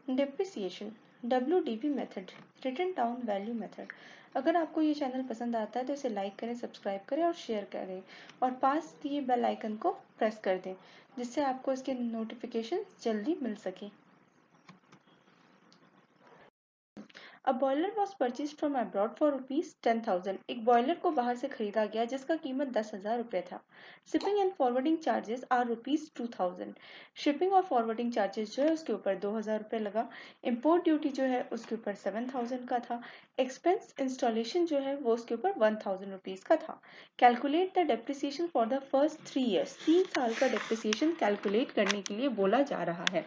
Depreciation WDV method, written down value method. अगर आपको ये चैनल पसंद आता है तो इसे लाइक करें, सब्सक्राइब करें और शेयर करें और पास दिए बेल आइकन को प्रेस कर दें जिससे आपको इसके नोटिफिकेशन जल्दी मिल सके। A boiler was purchased from abroad for ₹10,000. एक बॉयलर को बाहर से खरीदा गया जिसका कीमत 10,000 रुपये था। Shipping and forwarding charges are ₹2,000। Shipping और फॉरवर्डिंग चार्जेस जो है उसके ऊपर 2,000 रुपये लगा। इम्पोर्ट ड्यूटी जो है उसके ऊपर 7,000 का था। एक्सपेंस इंस्टॉलेशन जो है वो उसके ऊपर 1,000 रुपीज़ का था। Calculate the depreciation for the first 3 years. 3 साल का डेप्रिसिएशन कैलकुलेट करने के लिए बोला जा रहा है।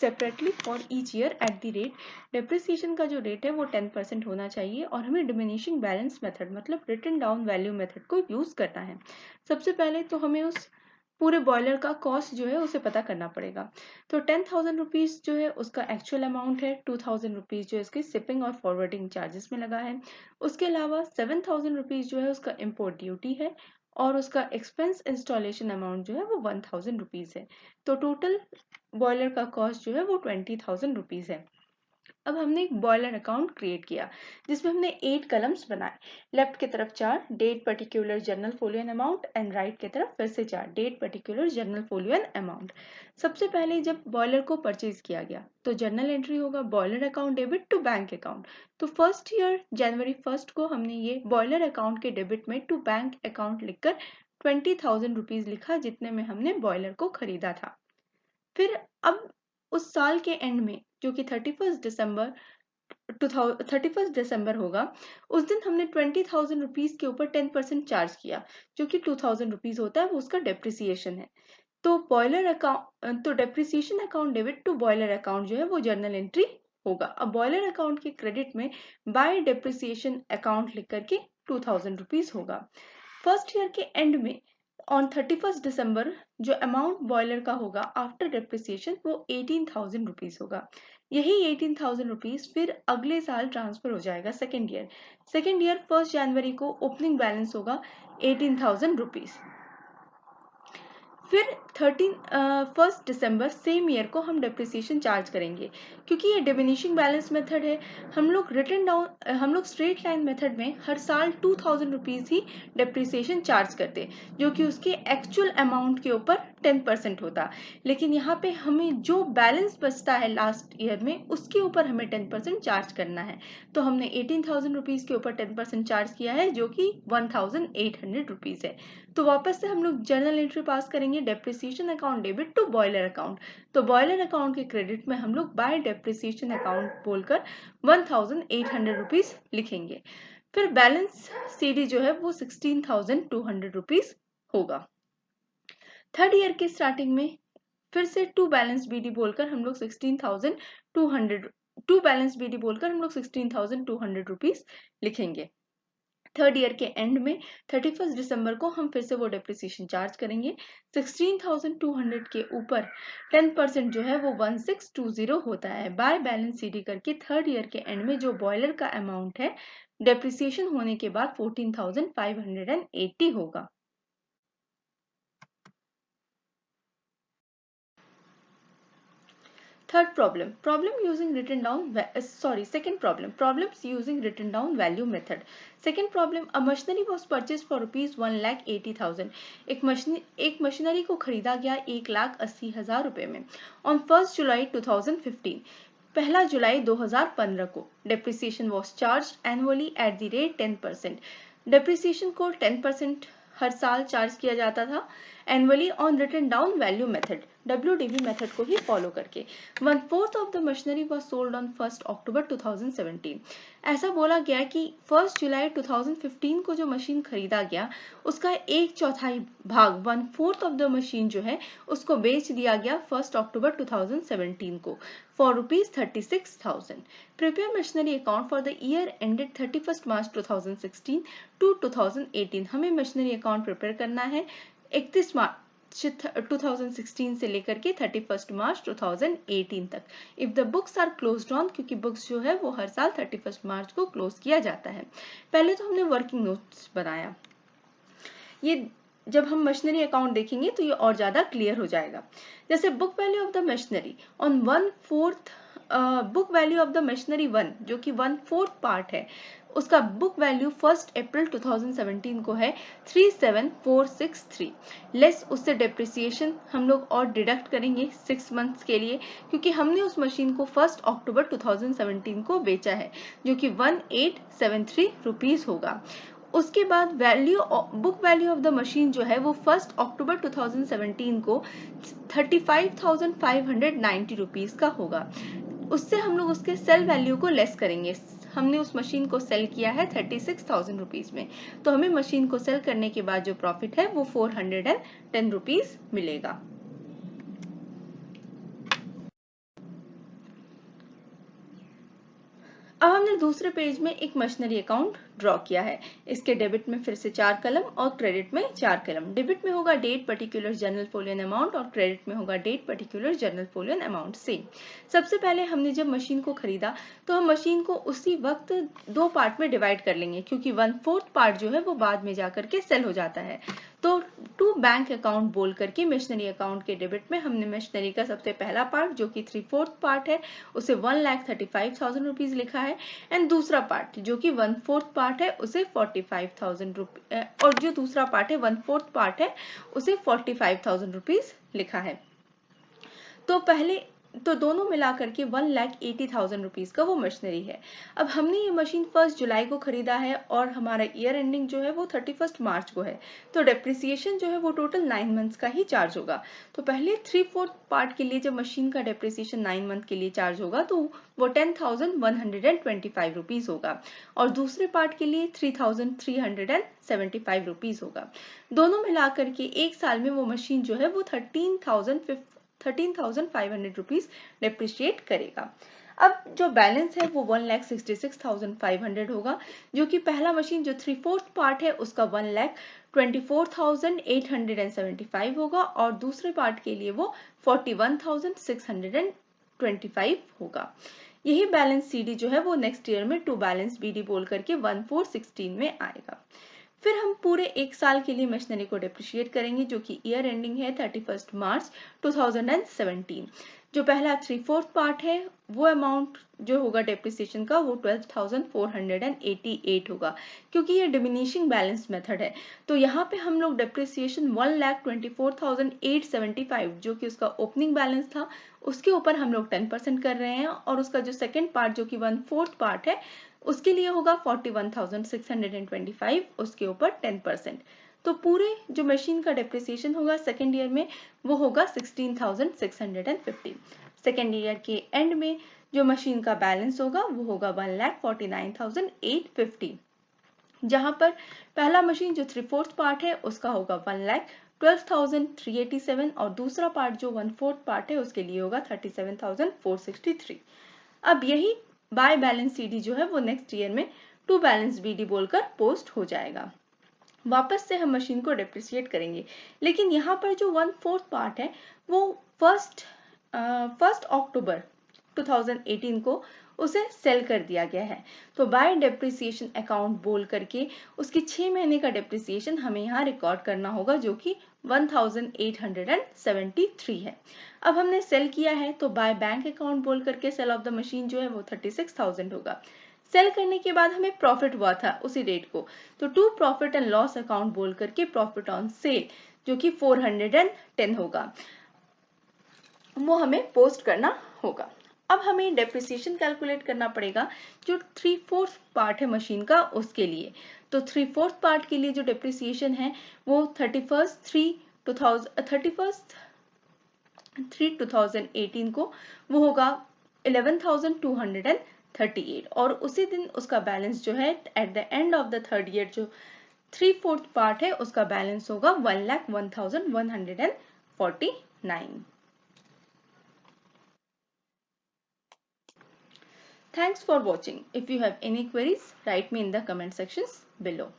Separately for each year eight the rate, depreciation का जो रेट है वो 10% होना चाहिए और हमें डिमिनिशिंग बैलेंस मेथड मतलब रिटन डाउन वैल्यू मेथड को यूज करना है। सबसे पहले तो हमें उस पूरे बॉयलर का कॉस्ट जो है उसे पता करना पड़ेगा। तो 10,000 रुपीज़ जो है उसका एक्चुअल अमाउंट है। 2,000 रुपीज़ जो है इसके शिपिंग और फॉरवर्डिंग चार्जेस में लगा है। उसके अलावा 7,000 रुपीज़ जो है उसका इम्पोर्ट ड्यूटी है और उसका एक्सपेंस इंस्टॉलेशन अमाउंट जो है वो 1,000 रुपीज़ है। तो टोटल बॉयलर का कॉस्ट जो है वो 20,000 रुपीज़ है। अब हमने एक बॉयलर अकाउंट क्रिएट किया जिसमें हमने 8 कलम्स बनाए। लेफ्ट की तरफ 4 date particular journal folio and amount and right की तरफ फिर से 4 date particular journal folio and amount. सबसे पहले जब बॉयलर को परचेज किया गया तो जर्नल एंट्री होगा boiler account debit to bank account. तो फर्स्ट ईयर जनवरी 1 को हमने ये बॉयलर अकाउंट के डेबिट में टू बैंक अकाउंट लिखकर 20,000 रुपीज लिखा जितने में हमने बॉयलर को खरीदा था। फिर अब उस साल के एंड में जो कि 31 दिसंबर होगा, उस दिन हमने 20,000 रुपीज के ऊपर 10% चार्ज किया जो कि 2,000 रुपीज होता है, वो उसका डेप्रिसिएशन है। तो बॉयलर अकाउंट तो depreciation account debit to boiler account जो है वो जर्नल एंट्री होगा। अब बॉयलर अकाउंट के क्रेडिट में बाय डेप्रिसिएशन अकाउंट लिख करके 2,000 रुपीज होगा। फर्स्ट ईयर के एंड में ऑन 31 दिसंबर जो अमाउंट बॉयलर का होगा आफ्टर डेप्रिसिएशन वो 18,000 रुपीज होगा। यही 18,000 रुपीज फिर अगले साल ट्रांसफर हो जाएगा सेकेंड ईयर 1 जनवरी को ओपनिंग बैलेंस होगा 18,000 रुपीज। फिर 1 दिसंबर सेम ईयर को हम डेप्रिसिएशन चार्ज करेंगे। क्योंकि ये डिमिनिशिंग बैलेंस मेथड है, हम लोग स्ट्रेट लाइन मेथड में हर साल 2,000 रुपीज ही डेप्रिसिएशन चार्ज करते जो कि उसके एक्चुअल अमाउंट के ऊपर 10% होता। लेकिन यहाँ पे हमें जो बैलेंस बचता है लास्ट ईयर में उसके ऊपर हमें 10% चार्ज करना है। तो हमने 18,000 रुपीज के ऊपर 10% चार्ज किया है जो कि 1,800 रुपीज है। तो वापस से हम लोग जर्नल एंट्री पास करेंगे depreciation account debit to boiler account. तो बॉयलर अकाउंट के क्रेडिट में हम लोग बाय डेप्रिसिएशन अकाउंट बोलकर 1,800 रुपीज लिखेंगे। फिर बैलेंस सीडी जो है वो 16,200 रुपीज होगा। थर्ड ईयर के स्टार्टिंग में फिर से टू बैलेंस बीडी बोलकर हम लोग 16,200 रुपीज लिखेंगे। थर्ड ईयर के एंड में 31 दिसंबर को हम फिर से वो डेप्रिसिएशन चार्ज करेंगे। 16,200 के ऊपर 10% जो है वो 1,620 होता है। बाय बैलेंस सीडी करके थर्ड ईयर के एंड में जो बॉयलर का अमाउंट है डेप्रिसिएशन होने के बाद 14,580 होगा। Third problem using written down second problem, problems using written down value method. Second problem, a machinery was purchased for ₹1,80,000. एक मशीनरी को खरीदा गया 1,80,000 रुपए में on 1 जुलाई 2015. 1 जुलाई 2015 को depreciation was charge annually at the rate 10%. Depreciation को 10% हर साल चार्ज किया जाता था annually on written down value method, WDV method को ही फॉलो करके। 1/4 of the machinery was sold on 1 अक्टूबर 2017. ऐसा बोला गया कि 1 जुलाई 2015 को जो मशीन खरीदा गया उसका 1/4 भाग 1/4 ऑफ द मशीन जो है उसको बेच दिया गया 1 अक्टूबर 2017 को for ₹36,000. Prepare machinery account for the year ended 31st March 2016 to 2018. हमें मशीनरी अकाउंट प्रिपेयर करना है 31 मार्च 2016 से लेकर के 31 मार्च 2018 तक। If the books are closed on, क्योंकि बुक्स जो है वो हर साल 31 मार्च को क्लोज किया जाता है। पहले तो हमने वर्किंग नोट्स बनाया। ये जब हम मशीनरी अकाउंट देखेंगे तो ये और ज्यादा क्लियर हो जाएगा। जैसे book value of the machinery on 1/4 book value of the machinery 1 जो कि 1/4 पार्ट है, उसका बुक वैल्यू 1 अप्रैल 2017 को है 37463 लेस उससे डेप्रिसिएशन हम लोग और डिडक्ट करेंगे 6 मंथ्स के लिए, क्योंकि हमने उस मशीन को 1 अक्टूबर 2017 को बेचा है जो कि 1873 रुपीज होगा। उसके बाद book value of the machine जो है वो 1 अक्टूबर 2017 को 35,590 रुपीज का होगा। उससे हम लोग उसके सेल वैल्यू को लेस करेंगे। हमने उस मशीन को सेल किया है 36,000 रुपीज में, तो हमें मशीन को सेल करने के बाद जो प्रॉफिट है वो 410 रुपीज मिलेगा। अब हमने दूसरे पेज में एक मशीनरी अकाउंट ड्रॉ किया है। इसके डेबिट में फिर से 4 कलम और क्रेडिट में 4 कलम। डेबिट में होगा date particular journal folio amount और क्रेडिट में होगा date particular journal folio amount same. सबसे पहले हमने जब मशीन को खरीदा तो हम मशीन को उसी वक्त 2 पार्ट में डिवाइड कर लेंगे, क्योंकि 1/4 पार्ट जो है वो बाद में जाकर के सेल हो जाता है। तो टू बैंक अकाउंट बोल करके मशीनरी अकाउंट के डेबिट में हमने मशीनरी का सबसे पहला पार्ट जो कि 3/4 पार्ट है उसे 1,35,000 रुपीज लिखा है, एंड दूसरा पार्ट जो कि 1/4 पार्ट है उसे 45,000 रुपीज, और जो दूसरा पार्ट है 1/4 पार्ट है उसे 45,000 रुपीज लिखा है। तो दोनों मिलाकर के 1,80,000 रुपीज का वो मशीनरी है। अब हमने ये मशीन 1 जुलाई को खरीदा है और हमारा ईयर एंडिंग जो है वो 31 मार्च को है, तो डेप्रिसिएशन जो है वो टोटल 9 मंथ्स का ही चार्ज होगा। तो पहले 3/4 पार्ट के लिए जब मशीन का डेप्रिसिएशन 9 मंथ के लिए चार्ज होगा तो वो 10,125 रुपीज होगा, और दूसरे पार्ट के लिए 3,375 रुपीज होगा। दोनों मिलाकर के एक साल में वो मशीन जो है वो 13,500 रुपीज डेप्रिशिएट करेगा। अब जो बैलेंस है वो 1,66,500 होगा, जो कि पहला मशीन जो 3/4 पार्ट है उसका 1,24,875 होगा, और दूसरे पार्ट के लिए वो 41,625 होगा। यही बैलेंस सीडी जो है वो नेक्स्ट ईयर में टू बैलेंस बीडी बोल करके 1,416 में आएगा। फिर हम पूरे एक साल के लिए मशीनरी को डेप्रिशिएट करेंगे जो कि ईयर एंडिंग है 31 मार्च 2017। जो पहला 3/4 पार्ट है वो अमाउंट जो होगा डेप्रिसिएशन का वो 12,488 होगा, क्योंकि ये डिमिनिशिंग बैलेंस मेथड है। तो यहाँ पे हम लोग डेप्रिसिएशन 1,24,875 जो कि उसका ओपनिंग बैलेंस था उसके ऊपर हम लोग 10% कर रहे हैं, और उसका जो सेकेंड पार्ट जो कि 1/4 पार्ट है उसके लिए होगा 41,625, उसके ऊपर 10%। तो पूरे जो मशीन का डेप्रिसिएशन होगा सेकेंड ईयर में वो होगा 16,650। सेकेंड ईयर के एंड में जो मशीन का बैलेंस होगा वो होगा 1,49,850, जहां पर पहला मशीन जो 3/4 पार्ट है उसका होगा 1,12,387, और दूसरा पार्ट जो 1/4 पार्ट है उसके लिए होगा 37,463। अब यही बाय बैलेंस सीडी जो है वो नेक्स्ट ईयर में टू बैलेंस बीडी बोलकर पोस्ट हो जाएगा। वापस से हम मशीन को डेप्रिसिएट करेंगे, लेकिन यहाँ पर जो 1/4 पार्ट है वो 1 अक्टूबर 2018 को उसे सेल कर दिया गया है। तो बाय डेप्रिसिएशन अकाउंट बोल करके उसके 6 महीने का डेप्रिसिएशन हमें यहाँ रिकॉर्ड करना होगा जो कि 1,873 है। अब हमने सेल किया है तो बाय बैंक अकाउंट बोल करके सेल ऑफ द मशीन जो है वो 36,000 होगा। सेल करने के बाद हमें प्रॉफिट हुआ था उसी डेट को, तो to profit and loss account बोल करके प्रॉफिट ऑन सेल जो कि 410 होगा वो हमें पोस्ट करना होगा। अब हमें डेप्रिसिएशन कैलकुलेट करना पड़ेगा जो 3/4 पार्ट है मशीन का उसके लिए। तो 3/4 पार्ट के लिए जो डेप्रिसिएशन है वो 31/3/2018 को वो होगा 11,238, और उसी दिन उसका बैलेंस जो है at the end of the third year जो 3/4 पार्ट है उसका बैलेंस होगा 1,01,149। Thanks for watching. If you have any queries, write me in the comment sections below.